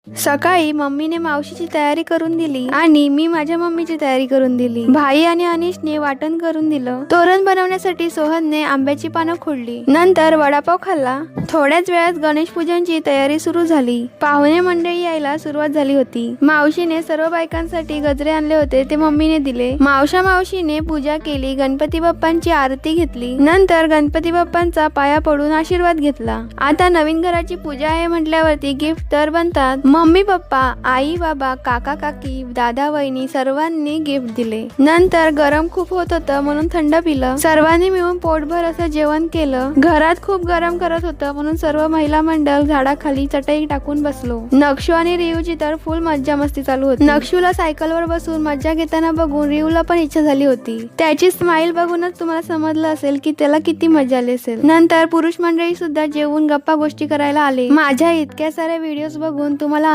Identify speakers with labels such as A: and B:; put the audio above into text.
A: सकाळी मम्मीने मावशीची तयारी करून दिली आणि मी माझ्या मम्मीची तयारी करून दिली। भाई आणि अनिशने वाटण करून दिलं। तोरण बनवण्यासाठी सोहनने आंब्याची पानं खोडली। नंतर वडापाव खाल्ला। थोड्याच वेळात गणेश पूजनची तयारी सुरू झाली। पाहुणे मंडळी यायला सुरुवात झाली होती। मावशीने सर्व बायकांसाठी गजरे आणले होते ते मम्मीने दिले। मावशीने पूजा केली, गणपती बाप्पांची आरती घेतली। नंतर गणपती बाप्पांचा पाया पडून आशीर्वाद घेतला। आता नवीन घराची पूजा आहे म्हटल्यावरती गिफ्ट तर बनतात। मम्मी पप्पा, आई बाबा, काका काकी, दादा वहिनी सर्वांनी गिफ्ट दिले। नंतर गरम खूप होत होतं म्हणून थंड पिलं। सर्वांनी मिळून पोटभर असं जेवण केलं। घरात खूप गरम करत होतं म्हणून सर्व महिला मंडळ झाडाखाली चटई टाकून बसलो। नक्षू आणि रियूची तर फुल मज्जा मस्ती चालू होती। नक्षूला सायकलवर बसून मज्जा घेताना बघून रियूला पण इच्छा झाली होती। त्याची स्माइल बघूनच तुम्हाला समजलं असेल की त्याला किती मजा आली असेल। नंतर पुरुष मंडळी सुद्धा जेवून गप्पा गोष्टी करायला आले। माझ्या इतक्या साऱ्या व्हिडिओज बघून तुम्हाला